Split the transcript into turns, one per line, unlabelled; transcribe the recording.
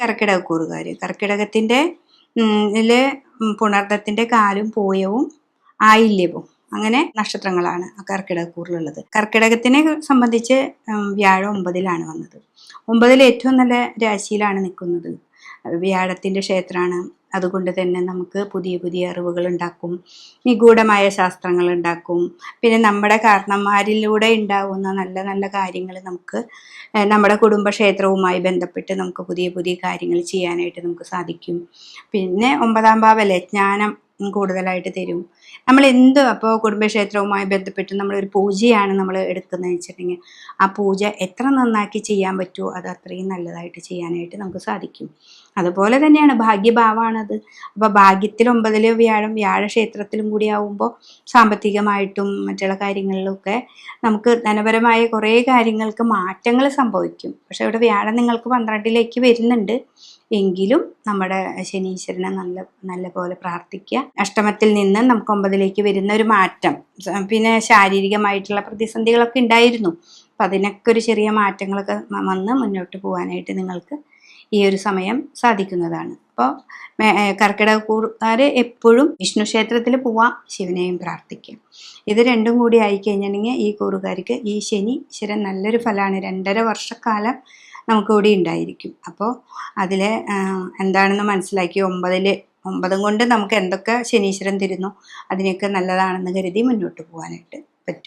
കർക്കിടകക്കൂറുകാർ. കർക്കിടകത്തിൻ്റെ ഇതില് പുണർദത്തിൻ്റെ കാലും പൂയവും ആയില്യവും അങ്ങനെ നക്ഷത്രങ്ങളാണ് കർക്കിടകക്കൂറിലുള്ളത്. കർക്കിടകത്തിനെ സംബന്ധിച്ച് വ്യാഴം 9-ലാണ് വന്നത്. 9-ൽ ഏറ്റവും നല്ല രാശിയിലാണ് നിൽക്കുന്നത്. വ്യാഴത്തിൻ്റെ ക്ഷേത്രമാണ്. അതുകൊണ്ട് തന്നെ നമുക്ക് പുതിയ പുതിയ അറിവുകൾ ഉണ്ടാക്കും, നിഗൂഢമായ ശാസ്ത്രങ്ങൾ ഉണ്ടാക്കും. പിന്നെ നമ്മുടെ കാരണന്മാരിലൂടെ ഉണ്ടാകുന്ന നല്ല നല്ല കാര്യങ്ങൾ നമുക്ക് നമ്മുടെ കുടുംബക്ഷേത്രവുമായി ബന്ധപ്പെട്ട് നമുക്ക് പുതിയ പുതിയ കാര്യങ്ങൾ ചെയ്യാനായിട്ട് നമുക്ക് സാധിക്കും. പിന്നെ 9-ാം ഭാവമല്ലേ, ജ്ഞാനം കൂടുതലായിട്ട് തരും. നമ്മൾ അപ്പോൾ കുടുംബക്ഷേത്രവുമായി ബന്ധപ്പെട്ട് നമ്മളൊരു പൂജയാണ് നമ്മൾ എടുക്കുന്നതെന്ന് വെച്ചിട്ടുണ്ടെങ്കിൽ ആ പൂജ എത്ര നന്നാക്കി ചെയ്യാൻ പറ്റുമോ അത് അത്രയും നല്ലതായിട്ട് ചെയ്യാനായിട്ട് നമുക്ക് സാധിക്കും. അതുപോലെ തന്നെയാണ് ഭാഗ്യഭാവമാണത്. അപ്പോൾ ഭാഗ്യത്തിൽ 9-ൽ വ്യാഴക്ഷേത്രത്തിലും കൂടി ആവുമ്പോൾ സാമ്പത്തികമായിട്ടും മറ്റുള്ള കാര്യങ്ങളിലൊക്കെ നമുക്ക് ധനപരമായ കുറേ കാര്യങ്ങൾക്ക് മാറ്റങ്ങൾ സംഭവിക്കും. പക്ഷെ ഇവിടെ വ്യാഴം നിങ്ങൾക്ക് 12-ലേക്ക് വരുന്നുണ്ട്. എങ്കിലും നമ്മുടെ ശനീശ്വരനെ നല്ല പോലെ പ്രാർത്ഥിക്കുക. അഷ്ടമത്തിൽ നിന്ന് നമുക്ക് 9-ലേക്ക് വരുന്ന ഒരു മാറ്റം, പിന്നെ ശാരീരികമായിട്ടുള്ള പ്രതിസന്ധികളൊക്കെ ഉണ്ടായിരുന്നു. അപ്പം അതിനൊക്കെ ഒരു ചെറിയ മാറ്റങ്ങളൊക്കെ വന്ന് മുന്നോട്ട് പോകാനായിട്ട് നിങ്ങൾക്ക് ഈ ഒരു സമയം സാധിക്കുന്നതാണ്. അപ്പോൾ കർക്കിടകക്കൂറുകാർ എപ്പോഴും വിഷ്ണു ക്ഷേത്രത്തിൽ പോവാം, ശിവനെയും പ്രാർത്ഥിക്കുക. ഇത് രണ്ടും കൂടി ആയിക്കഴിഞ്ഞിട്ടുണ്ടെങ്കിൽ ഈ കൂറുകാർക്ക് ഈ ശനീശ്വരൻ നല്ലൊരു ഫലമാണ്. 2.5 വർഷക്കാലം നമുക്കിവിടെ ഉണ്ടായിരിക്കും. അപ്പോൾ അതിൽ എന്താണെന്ന് മനസ്സിലാക്കി 9 കൊണ്ട് നമുക്ക് എന്തൊക്കെ ശനീശ്വരൻ തരുന്നു അതിനൊക്കെ നല്ലതാണെന്ന് കരുതി മുന്നോട്ട് പോകാനായിട്ട് പറ്റും.